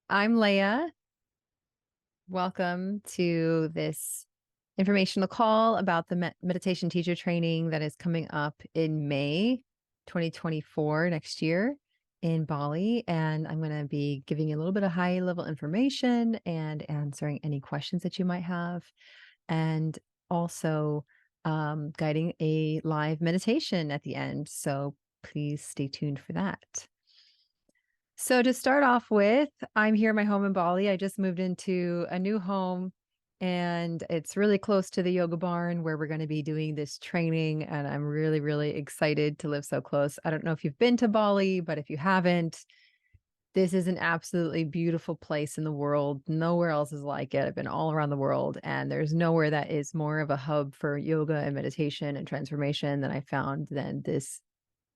I'm Leia. Welcome to this informational call about the meditation teacher training that is coming up in May 2024, next year in Bali. And I'm going to be giving you a little bit of high level information and answering any questions that you might have, and also guiding a live meditation at the end. So please stay tuned for that. So to start off with, I'm here in my home in Bali. I just moved into a new home and it's really close to the yoga barn where we're going to be doing this training. And I'm really, really excited to live so close. I don't know if you've been to Bali, but if you haven't, this is an absolutely beautiful place in the world. Nowhere else is like it. I've been all around the world, and there's nowhere that is more of a hub for yoga and meditation and transformation than I found than this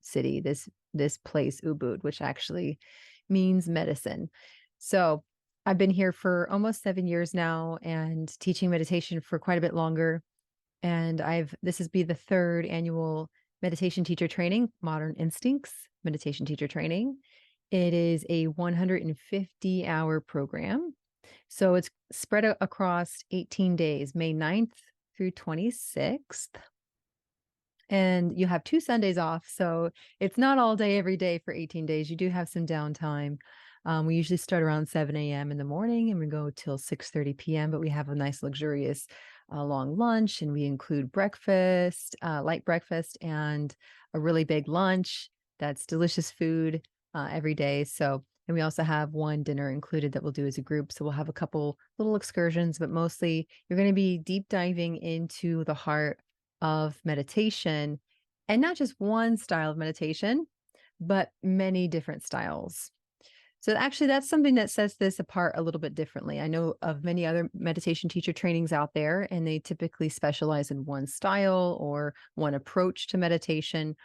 city, this place, Ubud, which actually means medicine. So I've been here for almost 7 years now and teaching meditation for quite a bit longer. And this has been the third annual meditation teacher training, Modern Instincts meditation teacher training. It is a 150-hour program. So it's spread across 18 days, May 9th through 26th. And you have 2 Sundays off. So it's not all day, every day for 18 days. You do have some downtime. We usually start around 7 a.m. in the morning and we go till 6:30 p.m. But we have a nice, luxurious long lunch, and we include breakfast, light breakfast, and a really big lunch. That's delicious food every day. So, and we also have one dinner included that we'll do as a group. So we'll have a couple little excursions, but mostly you're going to be deep diving into the heart of meditation, and not just one style of meditation, but many different styles. So actually, that's something that sets this apart a little bit differently. I know of many other meditation teacher trainings out there, and they typically specialize in one style or one approach to meditation.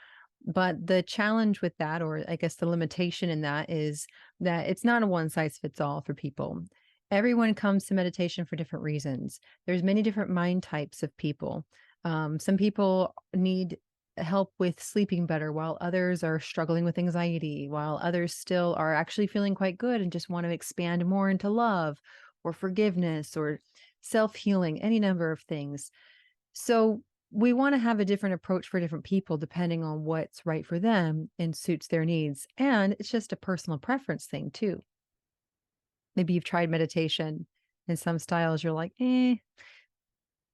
But the challenge with that, or I guess the limitation in that, is that it's not a one size fits all for people. Everyone comes to meditation for different reasons. There's many different mind types of people. Some people need help with sleeping better, while others are struggling with anxiety, while others still are actually feeling quite good and just want to expand more into love or forgiveness or self-healing, any number of things. So we want to have a different approach for different people depending on what's right for them and suits their needs. And it's just a personal preference thing too. Maybe you've tried meditation and some styles you're like,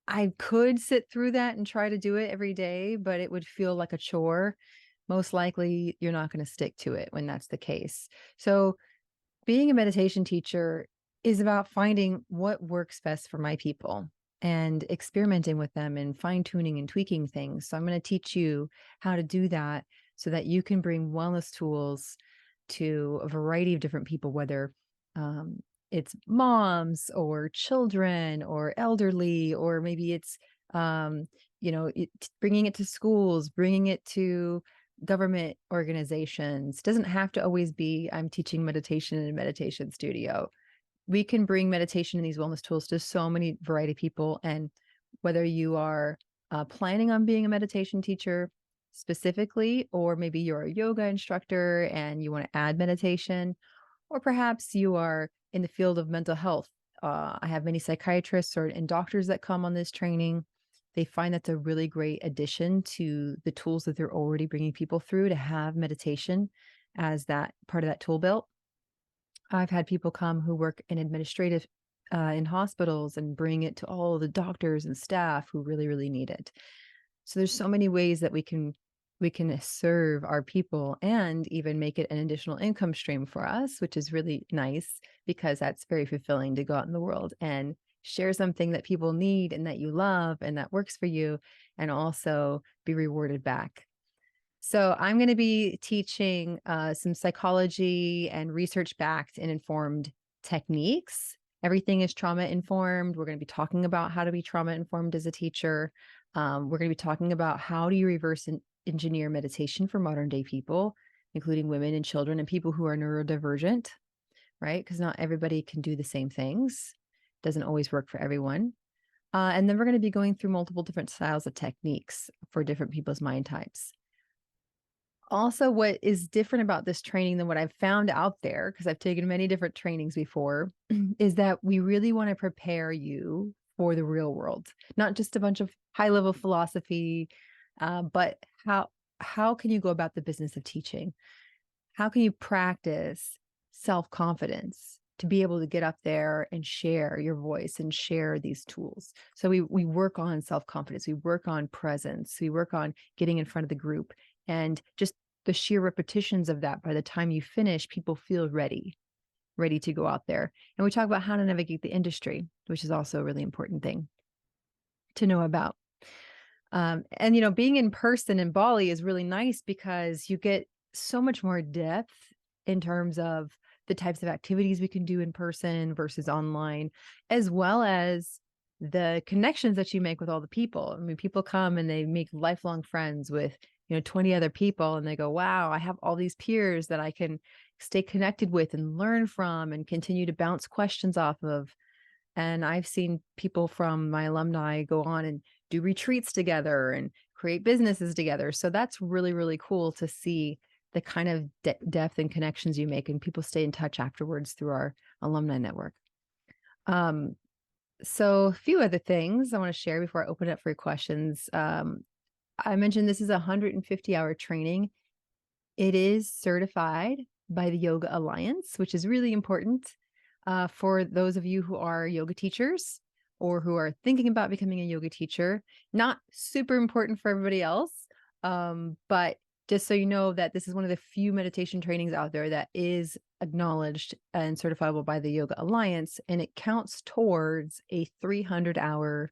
I could sit through that and try to do it every day, but it would feel like a chore. Most likely, you're not going to stick to it when that's the case. So, being a meditation teacher is about finding what works best for my people and experimenting with them and fine tuning and tweaking things. So, I'm going to teach you how to do that so that you can bring wellness tools to a variety of different people, whether it's moms or children or elderly, or maybe it's, bringing it to schools, bringing it to government organizations. Doesn't have to always be I'm teaching meditation in a meditation studio. We can bring meditation and these wellness tools to so many variety of people. And whether you are planning on being a meditation teacher specifically, or maybe you're a yoga instructor and you want to add meditation, or perhaps you are in the field of mental health. I have many psychiatrists and doctors that come on this training. They find that's a really great addition to the tools that they're already bringing people through, to have meditation as that part of that tool belt. I've had people come who work in administrative in hospitals and bring it to all the doctors and staff who really, really need it. So there's so many ways that we can serve our people and even make it an additional income stream for us, which is really nice, because that's very fulfilling to go out in the world and share something that people need and that you love and that works for you, and also be rewarded back. So I'm going to be teaching some psychology and research-backed and informed techniques. Everything is trauma-informed. We're going to be talking about how to be trauma-informed as a teacher. We're going to be talking about how do you reverse engineer meditation for modern day people, including women and children and people who are neurodivergent, right? Because not everybody can do the same things. It doesn't always work for everyone. And then we're going to be going through multiple different styles of techniques for different people's mind types. Also, what is different about this training than what I've found out there, because I've taken many different trainings before, is that we really want to prepare you for the real world, not just a bunch of high level philosophy, but how can you go about the business of teaching? How can you practice self-confidence to be able to get up there and share your voice and share these tools? So we work on self-confidence, we work on presence, we work on getting in front of the group, and just the sheer repetitions of that. By the time you finish, people feel ready to go out there. And we talk about how to navigate the industry, which is also a really important thing to know about. And being in person in Bali is really nice because you get so much more depth in terms of the types of activities we can do in person versus online, as well as the connections that you make with all the people. I mean, people come and they make lifelong friends with 20 other people, and they go, wow, I have all these peers that I can stay connected with and learn from and continue to bounce questions off of. And I've seen people from my alumni go on and do retreats together and create businesses together. So that's really, really cool to see the kind of depth and connections you make, and people stay in touch afterwards through our alumni network. So a few other things I want to share before I open it up for your questions. I mentioned this is a 150-hour training. It is certified by the Yoga Alliance, which is really important for those of you who are yoga teachers or who are thinking about becoming a yoga teacher. Not super important for everybody else, but just so you know that this is one of the few meditation trainings out there that is acknowledged and certifiable by the Yoga Alliance, and it counts towards a 300-hour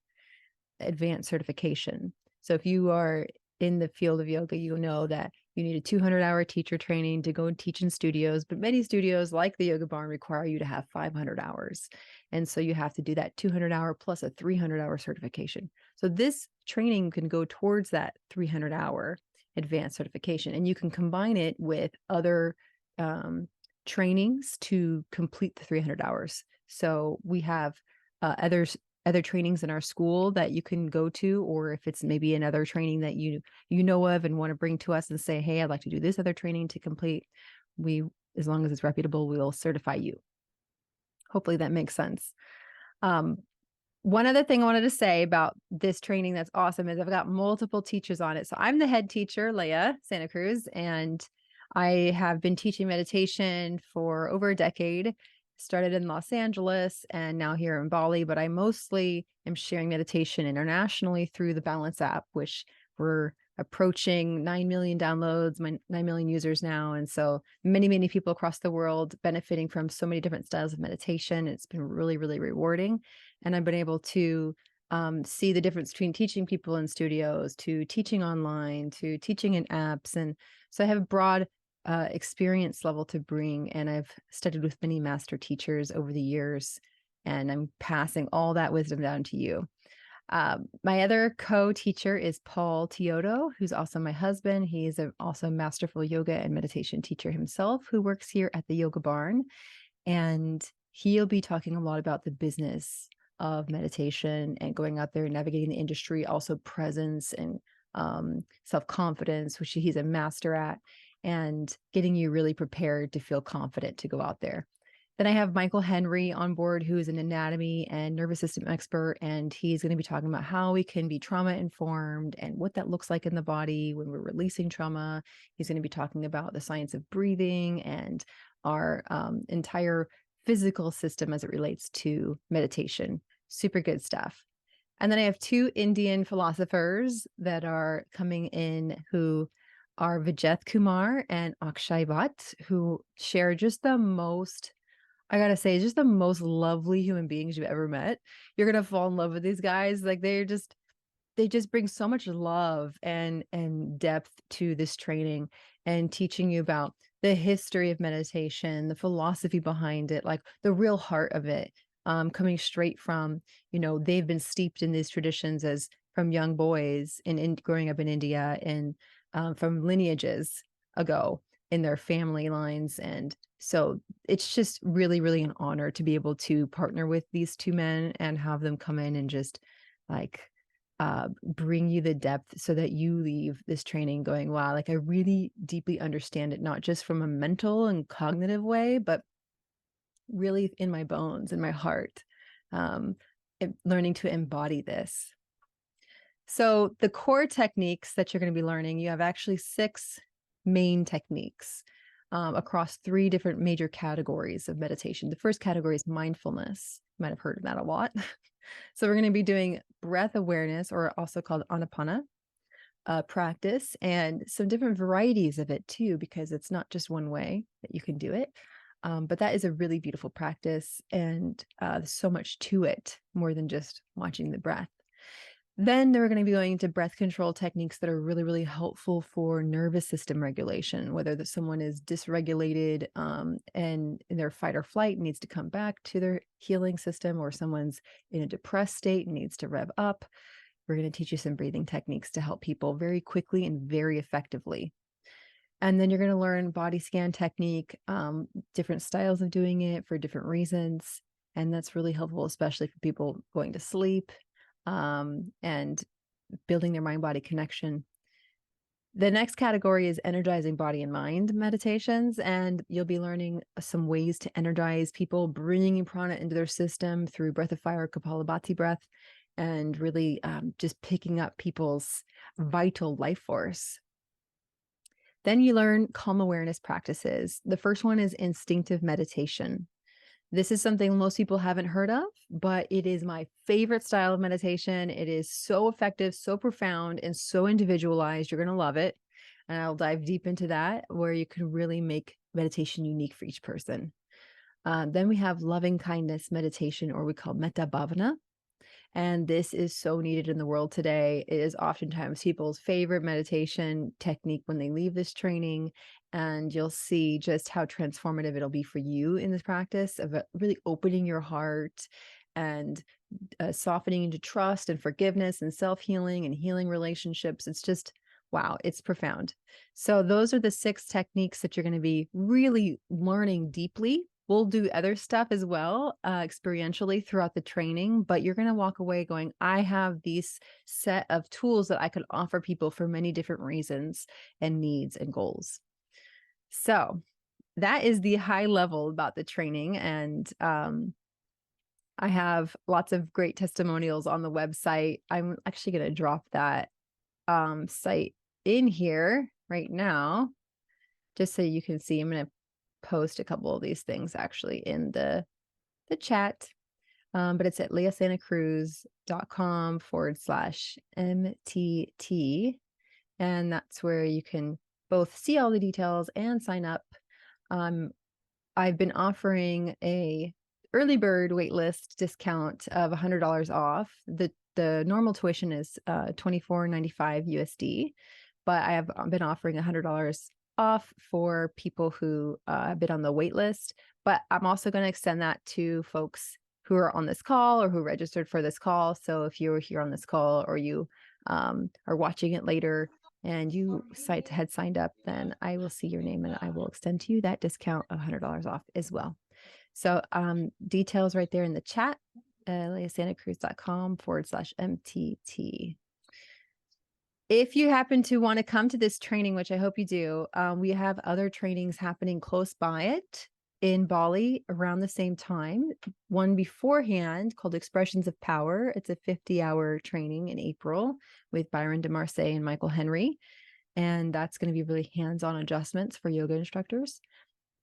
advanced certification. So if you are in the field of yoga, you know that you need a 200-hour teacher training to go and teach in studios, but many studios like the Yoga Barn require you to have 500 hours. And so you have to do that 200-hour plus a 300-hour certification. So this training can go towards that 300-hour advanced certification, and you can combine it with other trainings to complete the 300 hours. So we have other trainings in our school that you can go to, or if it's maybe another training that you know of and want to bring to us and say, hey, I'd like to do this other training to complete, as long as it's reputable, we'll certify you. Hopefully that makes sense. One other thing I wanted to say about this training that's awesome is I've got multiple teachers on it. So I'm the head teacher, Leah Santa Cruz, and I have been teaching meditation for over a decade. Started in Los Angeles and now here in Bali, but I mostly am sharing meditation internationally through the Balance app, which we're approaching 9 million downloads, 9 million users now. And so many, many people across the world benefiting from so many different styles of meditation. It's been really, really rewarding. And I've been able to see the difference between teaching people in studios to teaching online to teaching in apps. And so I have a broad experience level to bring, and I've studied with many master teachers over the years, and I'm passing all that wisdom down to you. My other co-teacher is Paul Teodo, who's also my husband. He is also masterful yoga and meditation teacher himself, who works here at the Yoga Barn, and he'll be talking a lot about the business of meditation and going out there and navigating the industry, also presence and self-confidence, which he's a master at, and getting you really prepared to feel confident to go out there. Then I have Michael Henry on board, who is an anatomy and nervous system expert, and he's going to be talking about how we can be trauma informed and what that looks like in the body when we're releasing trauma. He's going to be talking about the science of breathing and our entire physical system as it relates to meditation. Super good stuff. And then I have two Indian philosophers that are coming in who are Vijeth Kumar and Akshay Bhatt, who share just the most, I gotta say, just the most lovely human beings you've ever met. You're gonna fall in love with these guys. Like they just bring so much love and depth to this training and teaching you about the history of meditation, the philosophy behind it, like the real heart of it, coming straight from, they've been steeped in these traditions as from young boys in growing up in India and from lineages ago in their family lines. And so it's just really, really an honor to be able to partner with these two men and have them come in and just like bring you the depth so that you leave this training going, wow, like I really deeply understand it, not just from a mental and cognitive way, but really in my bones, in my heart, learning to embody this. So the core techniques that you're going to be learning, you have actually 6 main techniques across 3 different major categories of meditation. The first category is mindfulness. You might have heard of that a lot. So we're going to be doing breath awareness, or also called anapana practice, and some different varieties of it too, because it's not just one way that you can do it. But that is a really beautiful practice, and there's so much to it, more than just watching the breath. Then they're going to be going into breath control techniques that are really, really helpful for nervous system regulation, whether someone is dysregulated and in their fight or flight needs to come back to their healing system, or someone's in a depressed state and needs to rev up. We're going to teach you some breathing techniques to help people very quickly and very effectively. And then you're going to learn body scan technique, different styles of doing it for different reasons. And that's really helpful, especially for people going to sleep and building their mind-body connection. The next category is energizing body and mind meditations, and you'll be learning some ways to energize people, bringing prana into their system through breath of fire, Kapalabhati breath, and really just picking up people's vital life force. Then you learn calm awareness practices. The first one is instinctive meditation. This is something most people haven't heard of, but it is my favorite style of meditation. It is so effective, so profound, and so individualized. You're going to love it. And I'll dive deep into that, where you can really make meditation unique for each person. Then we have loving kindness meditation, or we call metta bhavana. And this is so needed in the world today. It is oftentimes people's favorite meditation technique when they leave this training. And you'll see just how transformative it'll be for you in this practice of really opening your heart and softening into trust and forgiveness and self-healing and healing relationships. It's just, wow, it's profound. So those are the 6 techniques that you're going to be really learning deeply. We'll do other stuff as well, experientially throughout the training, but you're going to walk away going, I have these set of tools that I could offer people for many different reasons and needs and goals. So that is the high level about the training. And I have lots of great testimonials on the website. I'm actually going to drop that site in here right now, just so you can see. I'm going to post a couple of these things actually in the chat, but it's at leahsantacruz.com/MTT, and that's where you can both see all the details and sign up. I've been offering a early bird waitlist discount of $100 off. The normal tuition is $24.95 USD, but I have been offering $100 off for people who have been on the wait list. But I'm also going to extend that to folks who are on this call or who registered for this call. So if you were here on this call, or you are watching it later and you had signed up, then I will see your name and I will extend to you that discount of $100 off as well. So details right there in the chat, leahsantacruz.com/MTT. If you happen to want to come to this training, which I hope you do, we have other trainings happening close by it in Bali around the same time. One beforehand called Expressions of Power. It's a 50-hour training in April with Byron de Marseille and Michael Henry. And that's going to be really hands-on adjustments for yoga instructors.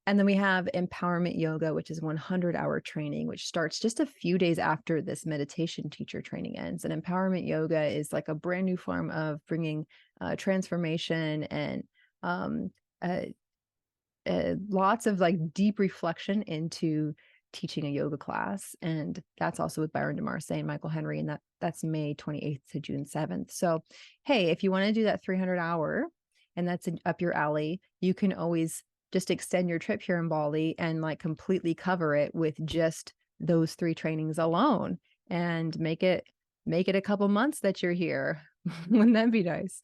And then we have Empowerment Yoga, which is 100-hour training, which starts just a few days after this meditation teacher training ends. And Empowerment Yoga is like a brand new form of bringing transformation and lots of like deep reflection into teaching a yoga class. And that's also with Byron de Marseille and Michael Henry. And that's May 28th to June 7th. So, hey, if you want to do that 300-hour and that's up your alley, you can always just extend your trip here in Bali and like completely cover it with just those 3 trainings alone, and make it a couple months that you're here. Wouldn't that be nice?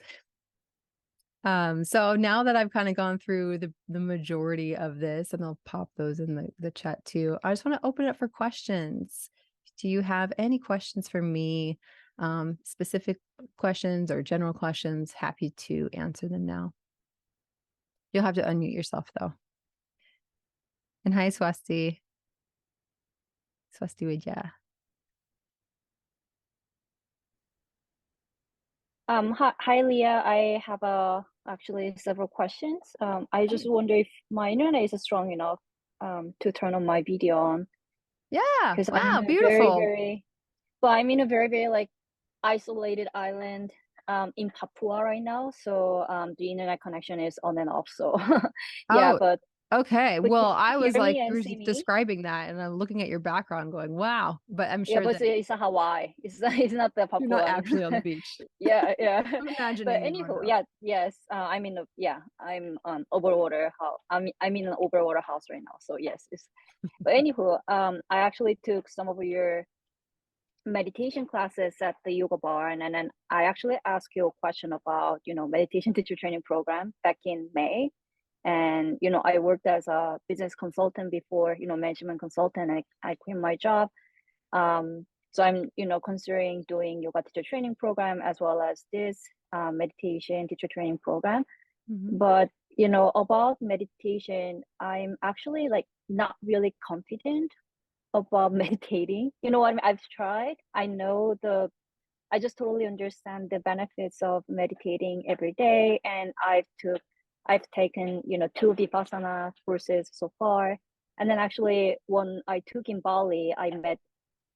So now that I've kind of gone through the majority of this, and I'll pop those in the chat too, I just want to open it up for questions. Do you have any questions for me Specific questions or general questions, happy to answer them now. You'll have to unmute yourself though. And hi, Swasti. Swasti Vidya. Hi, Leah. I have actually several questions. I just wonder if my internet is strong enough to turn on my video on, Yeah. because I'm in Wow. a very, Beautiful. I'm in a very, very like isolated island in Papua right now. So the internet connection is on and off. So yeah, Oh, but okay. can Well, you I was hear like, me you and were see me? describing that, and I'm looking at your background going, wow. But I'm Yeah, sure but that it's a Hawaii. It's not the you're not Papuan. actually on the beach. Yeah, yeah. I'm But imagining you are anywho, though. yeah, yes. I'm on overwater house. I'm in an overwater house right now. So yes, it's. But anywho, I actually took some of your meditation classes at the yoga bar, and then I actually asked you a question about meditation teacher training program back in May. And I worked as a business consultant before, management consultant. I quit my job, so I'm, considering doing yoga teacher training program as well as this meditation teacher training program. Mhm. But, about meditation, I'm actually like not really confident about meditating. You know what I mean? I've tried. I just totally understand the benefits of meditating every day. And I've taken, two Vipassana courses so far. And then actually when I took in Bali, I met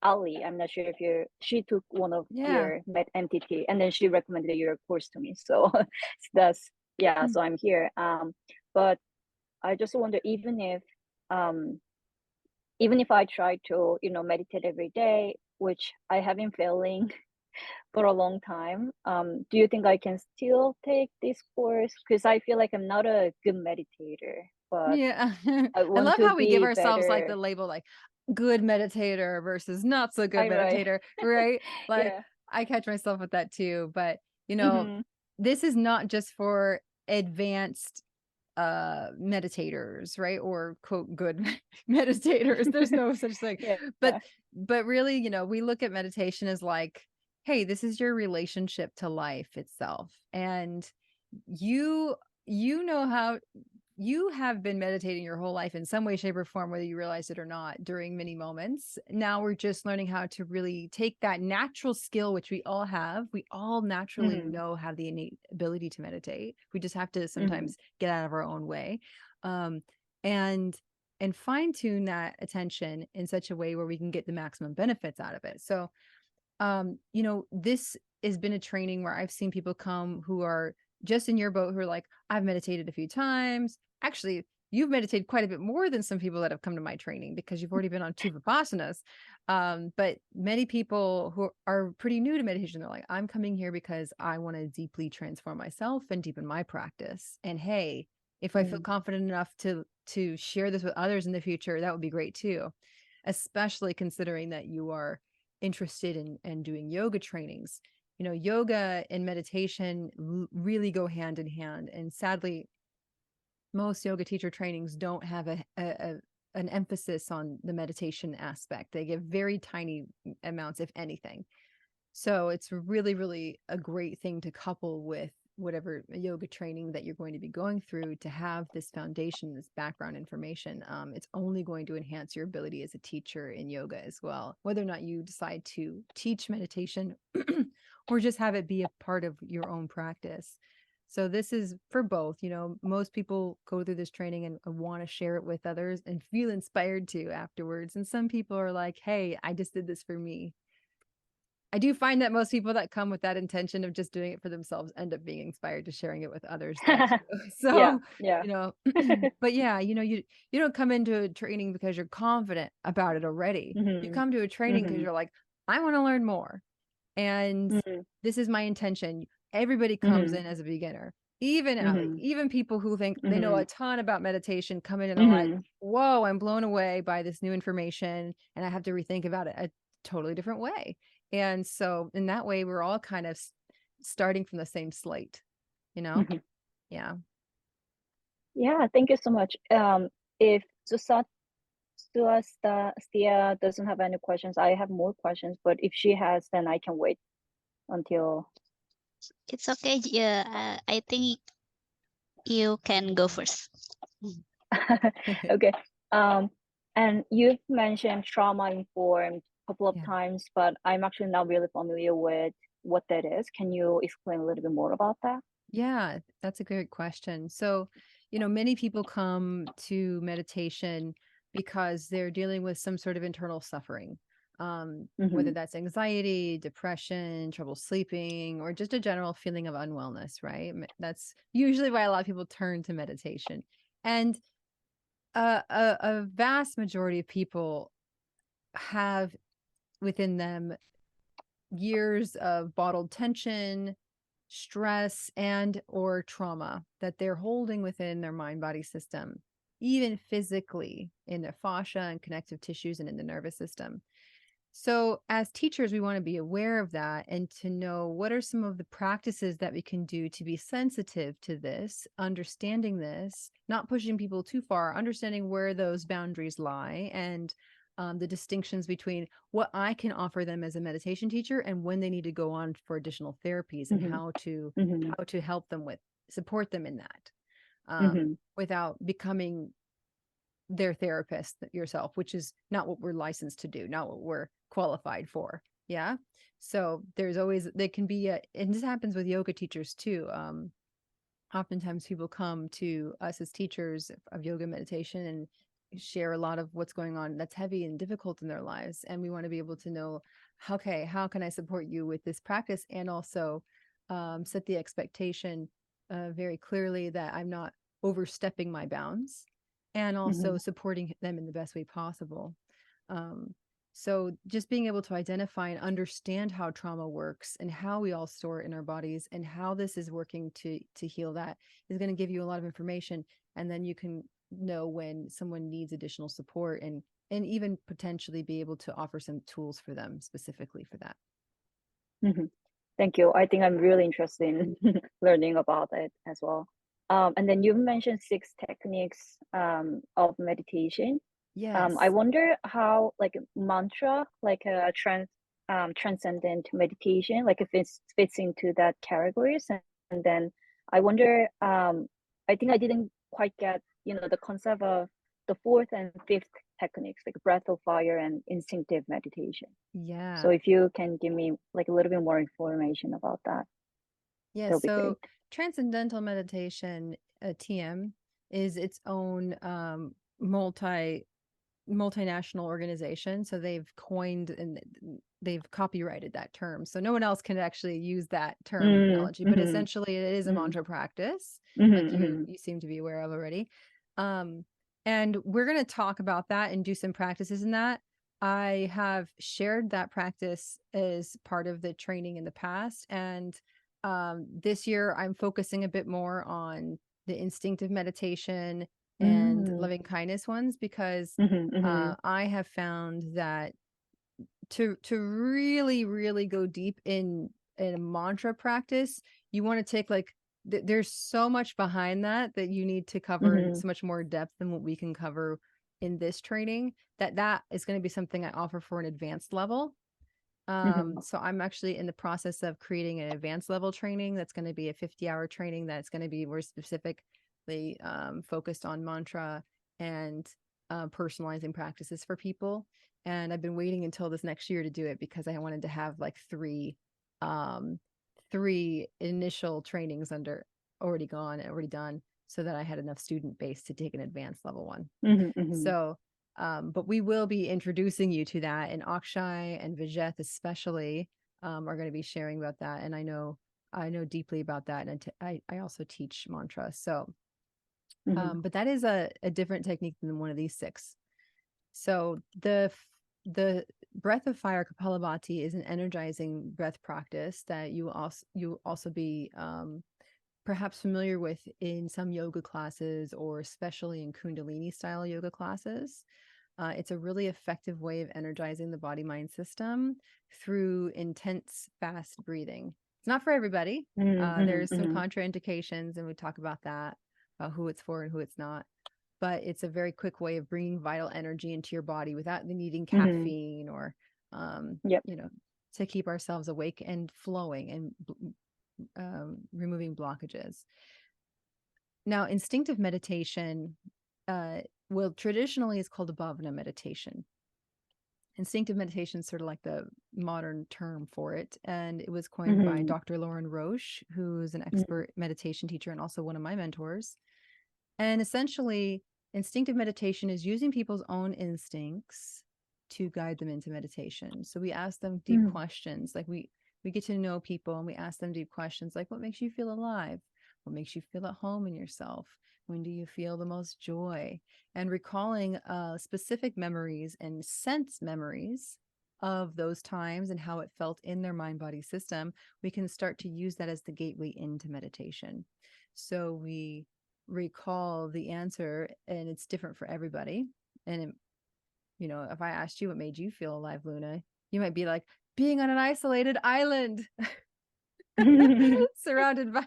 Ali. I'm not sure if she took one of Yeah. your med MTT, and then she recommended your course to me. So that's, yeah, Mm. so I'm here. But I just wonder, um even if I try to, meditate every day, which I have been failing for a long time, do you think I can still take this course? Because I feel like I'm not a good meditator, but Yeah. I I want love to how we give be ourselves like the better. label like good meditator versus not so good I right. meditator, right? Like Yeah. I catch myself with that too. But Mm-hmm. this is not just for advanced meditators, right? Or quote good meditators. There's no such thing. Yeah. But really, we look at meditation as like, hey, this is your relationship to life itself. And you know how you have been meditating your whole life in some way, shape, or form, whether you realize it or not, during many moments. Now we're just learning how to really take that natural skill, which we all have. We all naturally Mm-hmm. know have the innate ability to meditate. We just have to Mm-hmm. sometimes get out of our own way. Um, and fine tune that attention in such a way where we can get the maximum benefits out of it. So this has been a training where I've seen people come who are just in your boat who are like, I've meditated a few times. Actually, you've meditated quite a bit more than some people that have come to my training because you've already been on two Vipassanas. But many people who are pretty new to meditation, they're like, I'm coming here because I want to deeply transform myself and deepen my practice. And hey, if I feel confident enough to share this with others in the future, that would be great too. Especially considering that you are interested in doing yoga trainings. Yoga and meditation really go hand in hand. And sadly, most yoga teacher trainings don't have an emphasis on the meditation aspect. They give very tiny amounts, if anything. So it's really, really a great thing to couple with whatever yoga training that you're going to be going through, to have this foundation, this background information. It's only going to enhance your ability as a teacher in yoga as well, whether or not you decide to teach meditation or just have it be a part of your own practice. So this is for both. Most people go through this training and want to share it with others and feel inspired to afterwards. And some people are like, hey, I just did this for me. I do find that most people that come with that intention of just doing it for themselves end up being inspired to sharing it with others though too. Yeah. So, Yeah. but yeah, you don't come into a training because you're confident about it already. You Mm-hmm. come to a training because Mm-hmm. you're like, I want to learn more. And Mm-hmm. this is my intention. Everybody comes Mm-hmm. in as a beginner. Even Ali, Mm-hmm. even people who think they know Mm-hmm. a ton about meditation come in and are like, Mm-hmm. whoa, I'm blown away by this new information and I have to rethink about it a totally different way. And so in that way, we're all kind of starting from the same slate, you know? Mm-hmm. Yeah. Yeah, thank you so much. If Stia doesn't have any questions, I have more questions, but if she has, then I can wait. until? It's okay. Yeah, I think you can go first. Okay. Um, and you've mentioned trauma informed a couple of Yeah. times, but I'm actually not really familiar with what that is. Can you explain a little bit more about that? Yeah, that's a great question. So, many people come to meditation because they're dealing with some sort of internal suffering, whether Mm-hmm. that's anxiety, depression, trouble sleeping, or just a general feeling of unwellness, right? That's usually why a lot of people turn to meditation. And a vast majority of people have within them years of bottled tension, stress, and or trauma that they're holding within their mind body system, even physically in their fascia and connective tissues and in the nervous system. So as teachers, we want to be aware of that and to know what are some of the practices that we can do to be sensitive to this, understanding this, not pushing people too far, understanding where those boundaries lie, and the distinctions between what I can offer them as a meditation teacher and when they need to go on for additional therapies, and Mm-hmm. how to help them with support them in that, Mm-hmm. without becoming their therapist yourself, which is not what we're licensed to do, not what we're qualified for. Yeah. So there's always, there can be and this happens with yoga teachers too. Oftentimes people come to us as teachers of yoga meditation and share a lot of what's going on that's heavy and difficult in their lives. And we want to be able to know, okay, how can I support you with this practice? And also set the expectation very clearly that I'm not overstepping my bounds, and Mm-hmm. also supporting them in the best way possible. Um, so just being able to identify and understand how trauma works and how we all store it in our bodies and how this is working to heal that is going to give you a lot of information. And then you can know when someone needs additional support, and even potentially be able to offer some tools for them specifically for that. Mm-hmm. Thank you. I think I'm really interested in learning about it as well. And then you mentioned 6 techniques of meditation. I Yes. wonder how like mantra, like a transcendent meditation, like if it fits into that categories. And then I wonder, I think I didn't quite get, the concept of the fourth and fifth techniques, like breath of fire and instinctive meditation. So Yeah. if you can give me like a little bit more information about that, Yeah. that would be So great. transcendental meditation, TM, is its own multinational organization. So they've coined and they've copyrighted that term. So no one else can actually use that Mm, terminology, but mm-hmm, essentially it is a mm-hmm, mantra practice, like mm-hmm, you seem to be aware of already. Um, and we're going to talk about that and do some practices in that. I have shared that practice as part of the training in the past. And this year I'm focusing a bit more on the instinctive meditation and mm-hmm, loving kindness ones, because mm-hmm, mm-hmm, I have found that to really really go deep in a mantra practice, you want to take like there's so much behind that that you need to cover in mm-hmm, so much more depth than what we can cover in this training, that is going to be something I offer for an advanced level. mm-hmm, So I'm actually in the process of creating an advanced level training that's going to be a 50-hour training that's going to be more specifically focused on mantra and personalizing practices for people. And I've been waiting until this next year to do it because I wanted to have like um, three initial trainings under already done, so that I had enough student base to take an advanced level one. mm-hmm, mm-hmm, So, but we will be introducing you to that, and Akshay and Vijeth especially are going to be sharing about that. And I know deeply about that, and I also teach mantra. So, mm-hmm, but that is a different technique than one of these 6. So the breath of fire Kapalabhati is an energizing breath practice that you also be perhaps familiar with in some yoga classes, or especially in Kundalini style yoga classes. It's a really effective way of energizing the body mind system through intense, fast breathing. It's not for everybody. mm-hmm, There's some mm-hmm, contraindications, and we talk about that, who it's for and who it's not. But it's a very quick way of bringing vital energy into your body without needing mm-hmm. caffeine or, um, Yep. you know, to keep ourselves awake and flowing and removing blockages. Now, instinctive meditation, well, traditionally is called a bhavana meditation. Instinctive meditation is sort of like the modern term for it. And it was coined by Dr. Lauren Roche, who's an expert meditation teacher and also one of my mentors. And essentially, instinctive meditation is using people's own instincts to guide them into meditation. So we ask them deep questions, like we get to know people and we ask them deep questions like, what makes you feel alive? What makes you feel at home in yourself? When do you feel the most joy? And recalling specific memories and sense memories of those times and how it felt in their mind-body system, we can start to use that as the gateway into meditation. So we recall the answer, and it's different for everybody. And it, you know, if I asked you what made you feel alive, Luna, you might be like, being on an isolated island surrounded by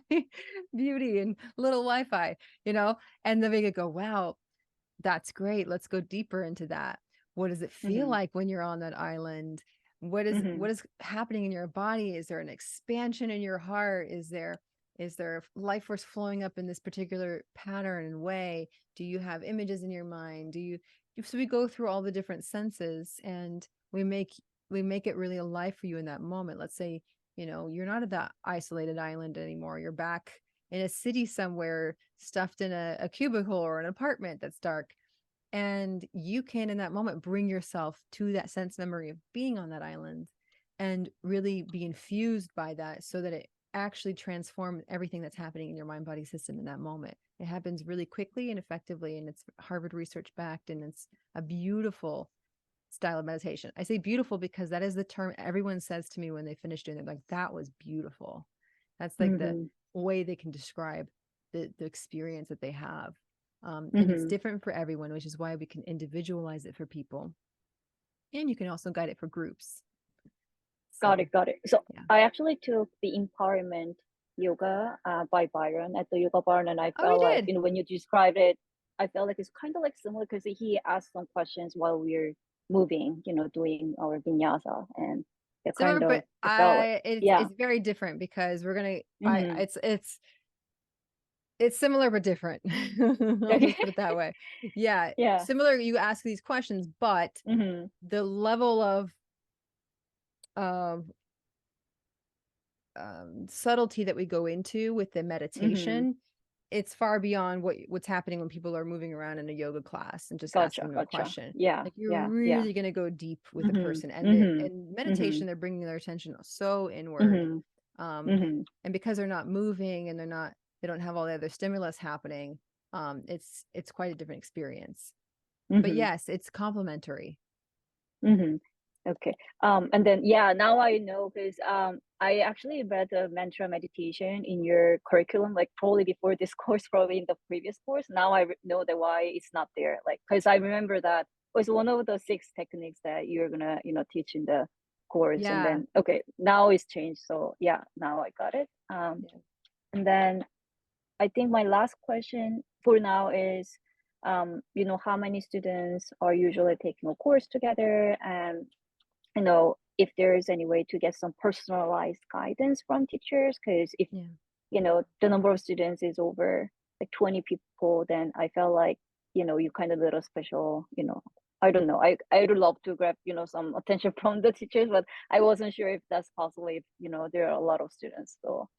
beauty and little Wi-Fi, you know. And then we could go, wow, that's great, let's go deeper into that. What does it feel like when you're on that island? What is happening in your body? Is there an expansion in your heart? Is there life force flowing up in this particular pattern and way? Do you have images in your mind? So we go through all the different senses, and we make it really alive for you in that moment. Let's say, you know, you're not at that isolated island anymore. You're back in a city somewhere, stuffed in a cubicle or an apartment that's dark. And you can, in that moment, bring yourself to that sense memory of being on that island and really be infused by that, so that it actually transforms everything that's happening in your mind body system in that moment. It happens really quickly and effectively, and it's Harvard research backed, and it's a beautiful style of meditation. I say beautiful because that is the term everyone says to me when they finish doing it. Like, that was beautiful. That's like the way they can describe the experience that they have. And it's different for everyone, which is why we can individualize it for people. And you can also guide it for groups. Got it. So yeah. I actually took the empowerment yoga by Byron at the Yoga Barn, and I felt like, you know, when you described it, I felt like it's kind of like similar, because he asked some questions while we're moving, you know, doing our vinyasa, and it similar, kind of, but it's very different, because we're gonna it's similar but different. I'll just put it that way. Yeah. Similar, you ask these questions, but the level of subtlety that we go into with the meditation, it's far beyond what's happening when people are moving around in a yoga class and just asking them a question. Like, you're really going to go deep with a person, and in meditation, they're bringing their attention so inward. And because they're not moving and they don't have all the other stimulus happening, it's quite a different experience. But yes, it's complementary. Okay. And then, now I know, because I actually read the mantra meditation in your curriculum, like probably before this course, probably in the previous course. Now I know that why it's not there. Like, because I remember that was one of the 6 techniques that you're gonna, you know, teach in the course. And then, okay, now it's changed. So yeah, now I got it. And then I think my last question for now is, you know, how many students are usually taking a course together, and, you know, if there is any way to get some personalized guidance from teachers, because if, you know, the number of students is over like 20 people, then I felt like, you know, you kind of little special, you know, I don't know. I would love to grab, you know, some attention from the teachers, but I wasn't sure if that's possible, if, you know, there are a lot of students. So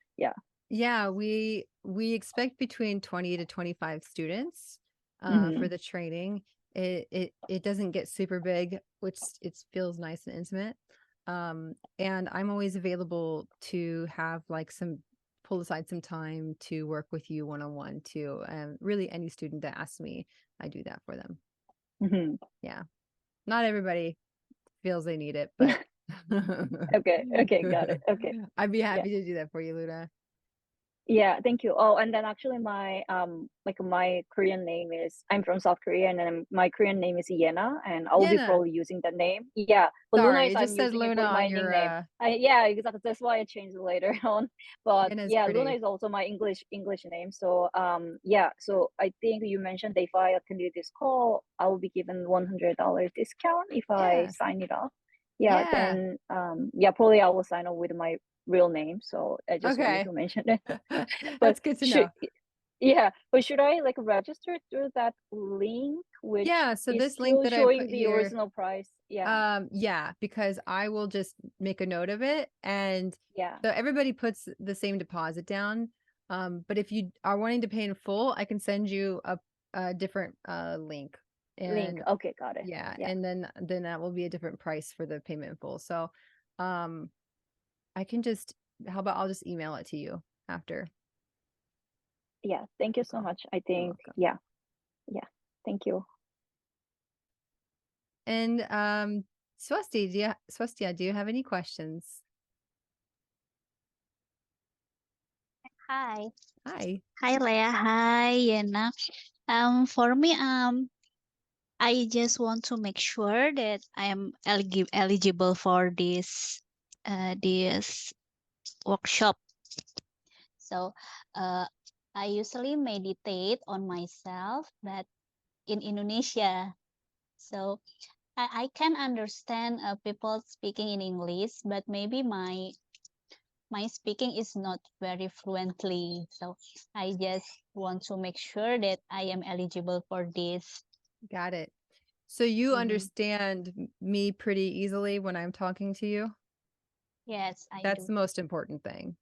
yeah, we expect between 20 to 25 students for the training. It doesn't get super big, which it feels nice and intimate. And I'm always available to have like pull aside some time to work with you one-on-one too. And really, any student that asks me, I do that for them. Yeah, not everybody feels they need it, but okay, got it. Okay, I'd be happy to do that for you, Luna. Yeah, thank you. Oh, and then actually my like my Korean name is, I'm from South Korea, and then my Korean name is Yena, and I will be probably using that name. Yeah, but sorry, Luna it just says Luna on your nickname. Yeah, exactly. That's why I changed it later on. But Yena's yeah, pretty. Luna is also my English name. So yeah, so I think you mentioned that if I attended this call, I will be given $100 discount if I sign it up. yeah, Yeah. then yeah, probably I will sign up with my real name. So I just wanted Okay. to mention it. But That's good to should know. yeah, but should I like register through that link, which Yeah, so is this link still that I put showing the here, original price? Yeah, yeah, because I will just make a note of it, and yeah, so everybody puts the same deposit down. But if you are wanting to pay in full, I can send you a different link, link. and Okay, got it. yeah, Yeah, and then that will be a different price for the payment in full. So, um, I can just, how about I'll just email it to you after yeah. Thank you the so call. much. I You're think welcome. yeah, yeah. Thank you. And Swastia, do you have any questions? Hi. Hi. Hi, Leah. Hi, Yena. For me, I just want to make sure that I am eligible for this workshop. So, I usually meditate on myself, but in Indonesia. So I can understand people speaking in English, but maybe my speaking is not very fluently. So I just want to make sure that I am eligible for this. Got it. So you Mhm. understand me pretty easily when I'm talking to you? Yes, I That's do. the most important thing.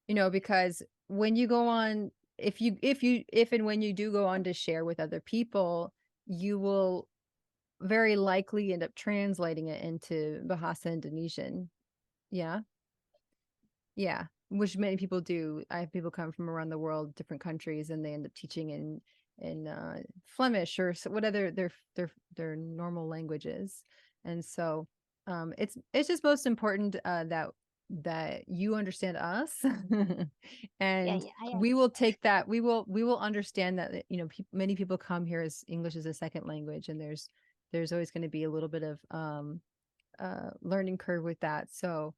Because when you go on, if and when you do go on to share with other people, you will very likely end up translating it into Bahasa Indonesian. Yeah. Yeah, which many people do. I have people come from around the world, different countries, and they end up teaching in Flemish or what other their normal languages. And so it's just most important that you understand us, Yeah, and yeah, I we will understand. take that. We will understand that many people come here as English as a second language, and there's always going to be a little bit of learning curve with that. So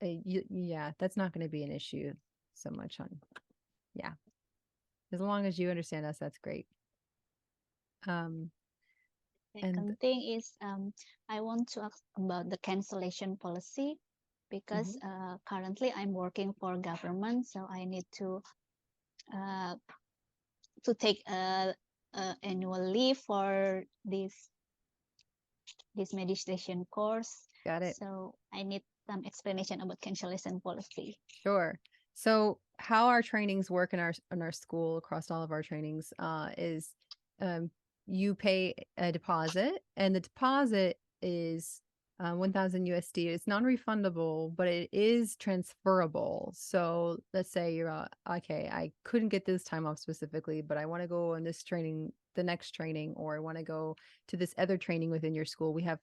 yeah, that's not going to be an issue so much on, yeah, as long as you understand us, that's great. And Second thing is I want to ask about the cancellation policy because currently I'm working for government, so I need uh, to take a annual leave for this meditation course. got it. So I need some explanation about cancellation policy. Sure. So how our trainings work in our school across all of our trainings is you pay a deposit, and the deposit is 1000 USD. It's non-refundable, but it is transferable. So let's say you're okay, I couldn't get this time off specifically, but I want to go on this training, the next training, or I want to go to this other training within your school. We have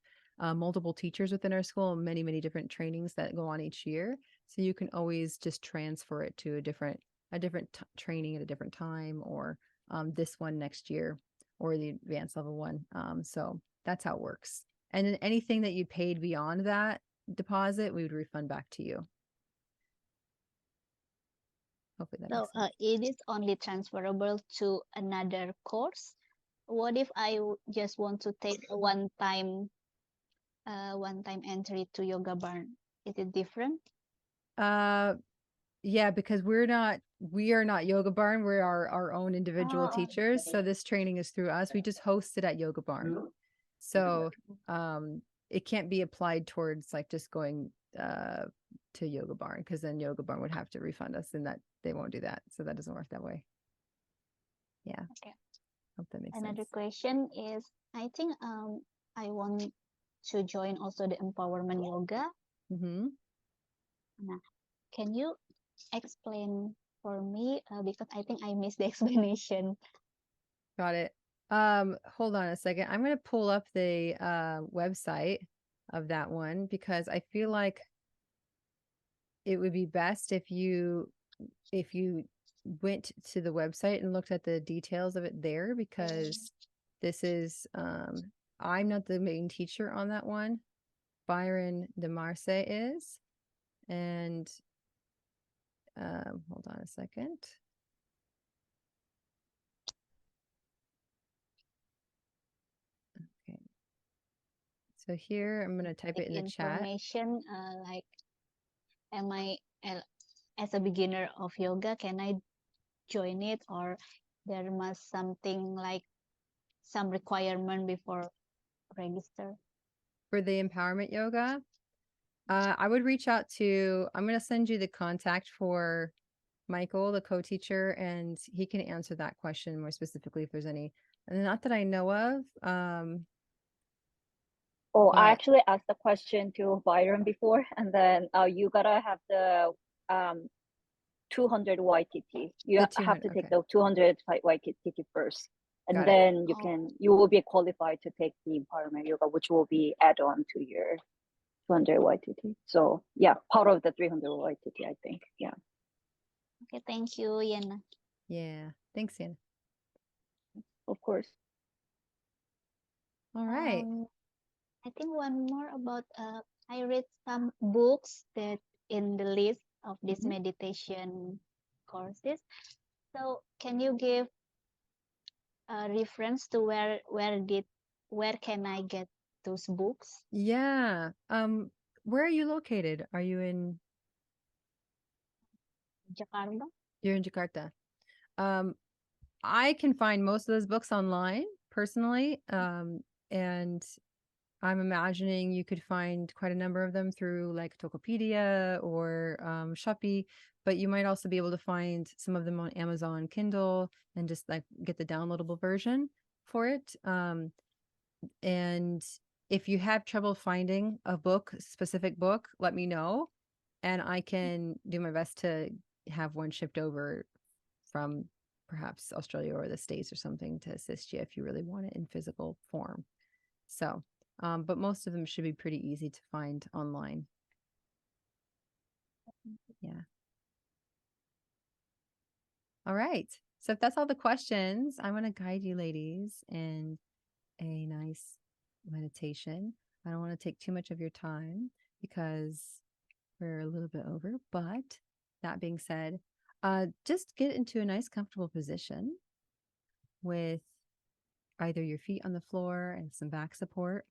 multiple teachers within our school, many different trainings that go on each year. So you can always just transfer it to a different training at a different time, or this one next year, or the advanced level one. So that's how it works. And then anything that you paid beyond that deposit, we would refund back to you. Hopefully that So makes sense. it is only transferable to another course. What if I just want to take a one-time entry to Yoga Barn? Is it different? Yeah, because we are not Yoga Barn. We're our own individual teachers. So this training is through us. We just host it at Yoga Barn. So it can't be applied towards like just going to Yoga Barn, because then Yoga Barn would have to refund us, and that they won't do that. So that doesn't work that way. Yeah. Okay. Hope that makes Another sense. question is, I think I want to join also the empowerment yoga. Nah, can you explain for me because I think I missed the explanation. Got it. Hold on a second. I'm going to pull up the website of that one, because I feel like it would be best if you went to the website and looked at the details of it there, because this is I'm not the main teacher on that one. Byron DeMarce is. And hold on a second. Okay. So here, I'm going to type it in the chat. Information, like, am I as a beginner of yoga, can I join it, or there must something like some requirement before register? For the empowerment yoga, I would reach out to, I'm going to send you the contact for Michael, the co-teacher, and he can answer that question more specifically if there's any, and not that I know of. Oh, I But actually asked the question to Byron before, and then you gotta have the 200 YTT. You the have 200, to take okay, the 200 YTT first, and got it. then Oh. you will be qualified to take the empowerment yoga, which will be add on to your 200 YTT. So yeah, part of the 300 YTT, I think. Yeah. Okay, thank you, Yana. Yeah, thanks, Yana. Of course. All right. I think one more about I read some books that in the list of this Mhm. meditation courses. So can you give a reference to where can I get those books? Yeah. Where are you located? Are you in? Jakarta? You're in Jakarta. I can find most of those books online personally. And I'm imagining you could find quite a number of them through like Tokopedia or Shopee, but you might also be able to find some of them on Amazon Kindle and just like get the downloadable version for it. And if you have trouble finding a specific book, let me know, and I can do my best to have one shipped over from perhaps Australia or the States or something to assist you if you really want it in physical form. So, but most of them should be pretty easy to find online. Yeah. All right. So if that's all the questions, I want to guide you ladies in a nice meditation. I don't want to take too much of your time because we're a little bit over, but that being said, just get into a nice comfortable position with either your feet on the floor and some back support,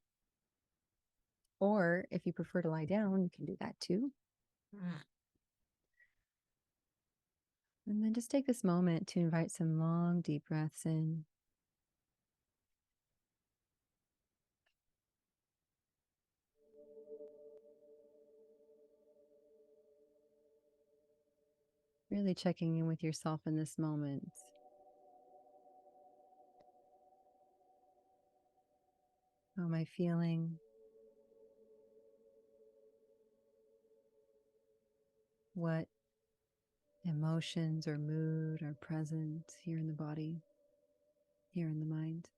or if you prefer to lie down, you can do that too. And then just take this moment to invite some long, deep breaths in. Really checking in with yourself in this moment. How am I feeling? What emotions or mood are present here in the body, here in the mind?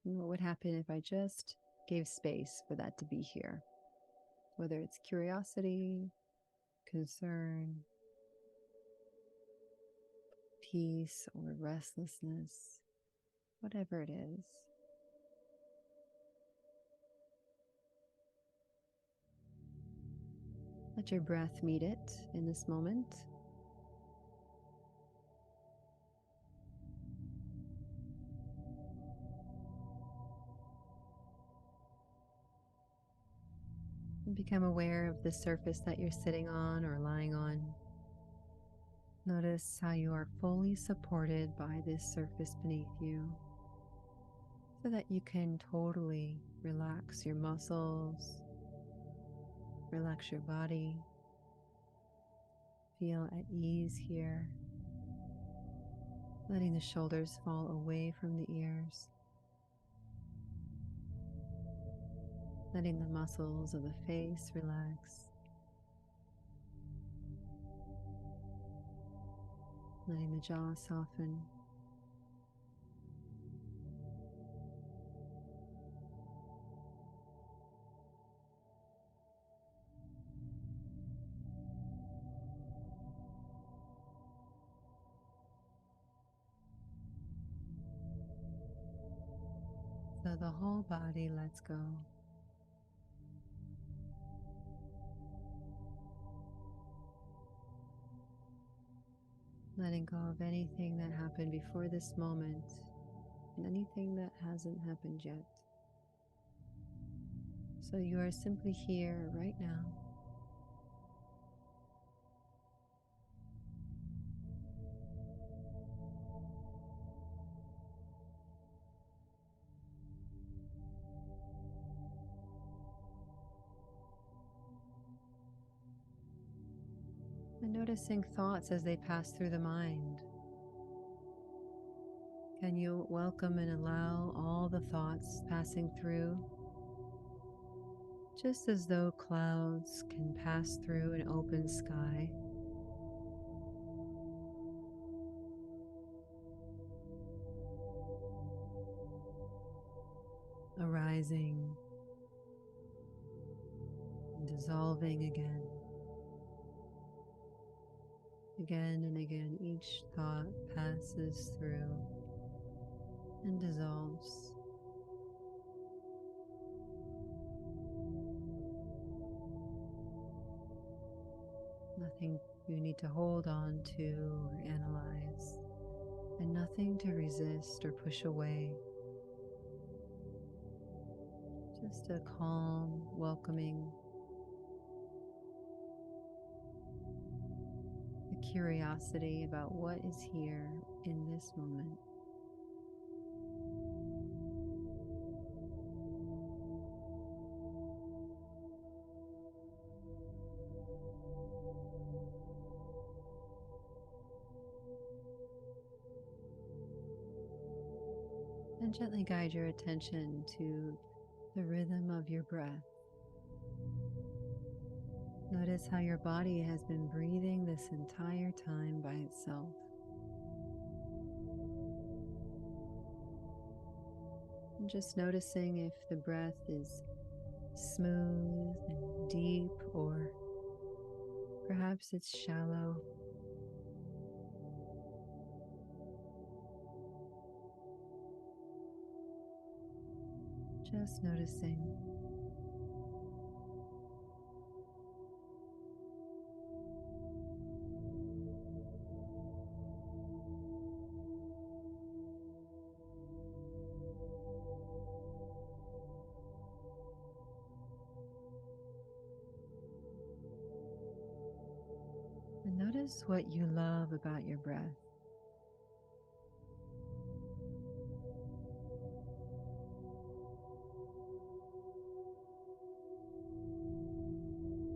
And what would happen if I just gave space for that to be here? Whether it's curiosity, concern, peace, or restlessness, whatever it is. Let your breath meet it in this moment. And become aware of the surface that you're sitting on or lying on. Notice how you are fully supported by this surface beneath you, so that you can totally relax your muscles, relax your body, feel at ease here, letting the shoulders fall away from the ears, letting the muscles of the face relax, letting the jaw soften. So the whole body lets go. letting go of anything that happened before this moment and anything that hasn't happened yet. So you are simply here right now. And noticing thoughts as they pass through the mind. Can you welcome and allow all the thoughts passing through, just as though clouds can pass through an open sky? Arising and dissolving again. Again and again, each thought passes through and dissolves. Nothing you need to hold on to or analyze, and nothing to resist or push away. Just a calm, welcoming, a curiosity about what is here in this moment. And gently guide your attention to the rhythm of your breath. Notice how your body has been breathing this entire time by itself. And just noticing if the breath is smooth and deep, or perhaps it's shallow. Just noticing. And notice what you love about your breath.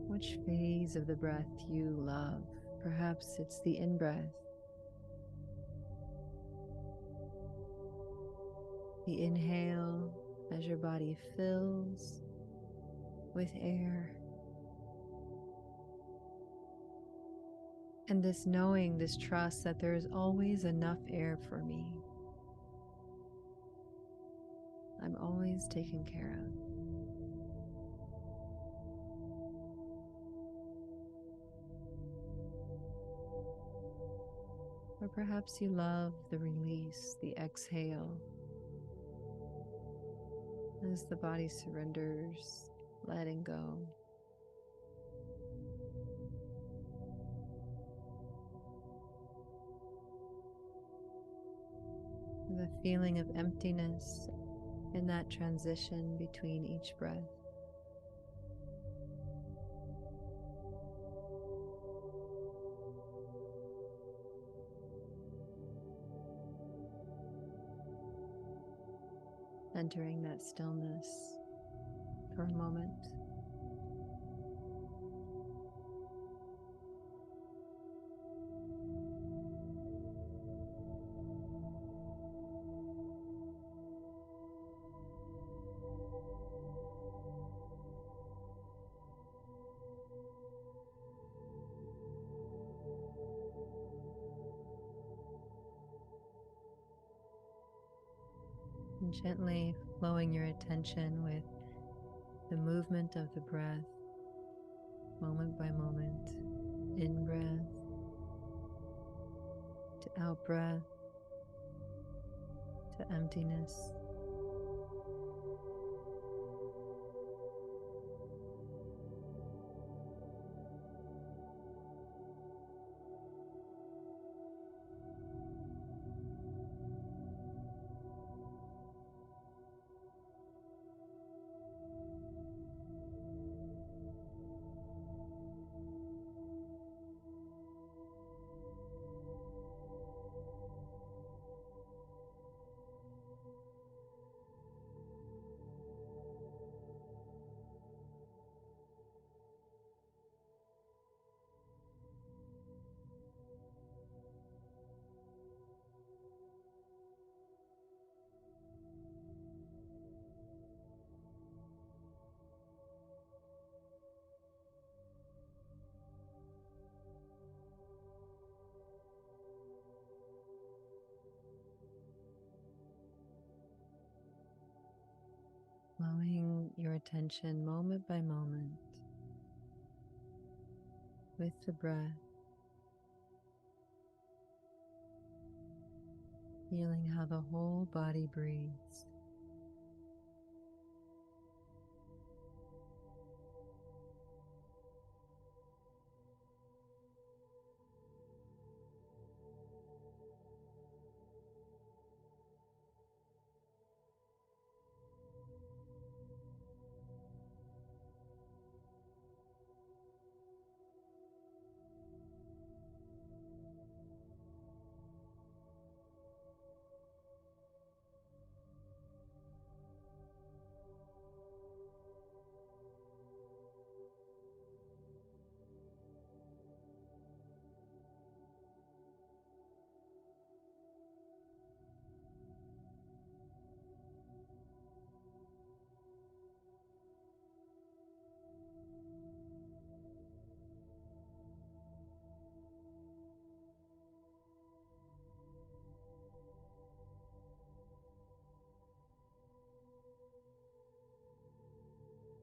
Which phase of the breath you love? Perhaps it's the in-breath, the inhale as your body fills with air. And this knowing, this trust that there is always enough air for me. I'm always taken care of. Or perhaps you love the release, the exhale, as the body surrenders, letting go. The feeling of emptiness in that transition between each breath. Entering that stillness for a moment. And gently flowing your attention with the movement of the breath, moment by moment, in breath to out breath to emptiness. attention moment by moment with the breath, feeling how the whole body breathes.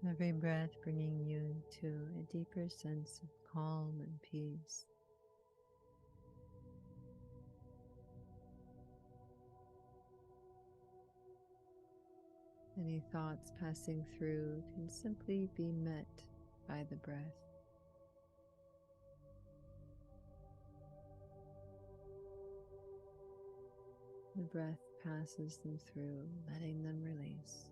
Every breath bringing you to a deeper sense of calm and peace. Any thoughts passing through can simply be met by the breath. The breath passes them through, letting them release.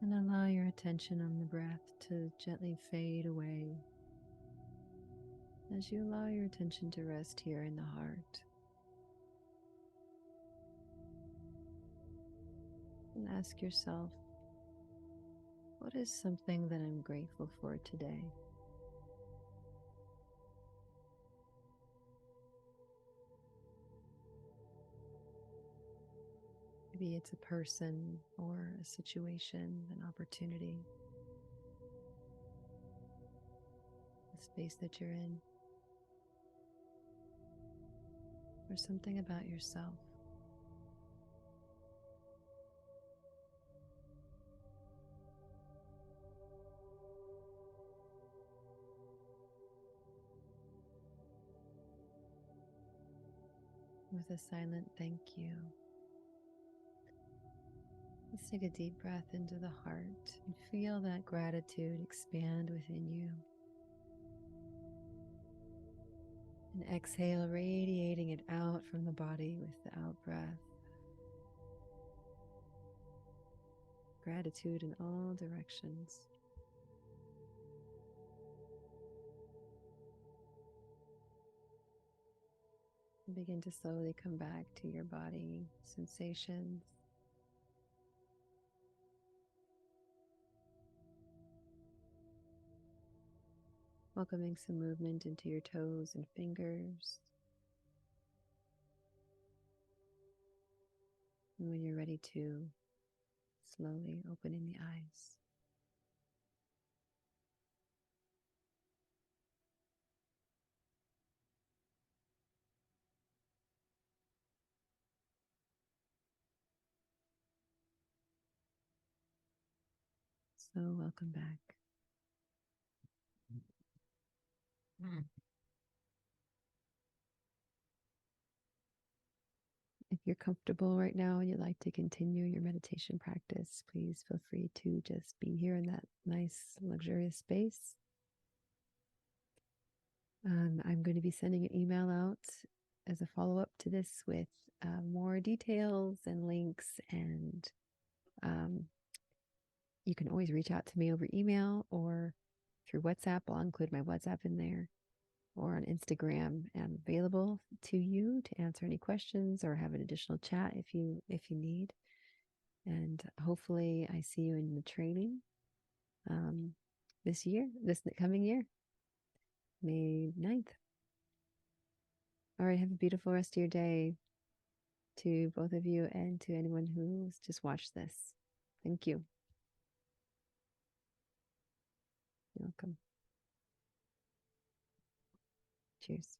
And allow your attention on the breath to gently fade away as you allow your attention to rest here in the heart. And ask yourself, what is something that I'm grateful for today? Maybe it's a person or a situation, an opportunity, the space that you're in, or something about yourself. With a silent thank you, let's take a deep breath into the heart and feel that gratitude expand within you. And exhale, radiating it out from the body with the out breath. Gratitude in all directions. And begin to slowly come back to your body sensations. Welcoming some movement into your toes and fingers. And when you're ready to, slowly opening the eyes. So welcome back. If you're comfortable right now and you'd like to continue your meditation practice, please feel free to just be here in that nice, luxurious space. I'm going to be sending an email out as a follow-up to this with more details and links, and you can always reach out to me over email or through WhatsApp. I'll include my WhatsApp in there, or on Instagram. I'm available to you to answer any questions or have an additional chat if you need. And hopefully I see you in the training this coming year, May 9th. All right, have a beautiful rest of your day to both of you and to anyone who's just watched this. Thank you. You're welcome. Cheers.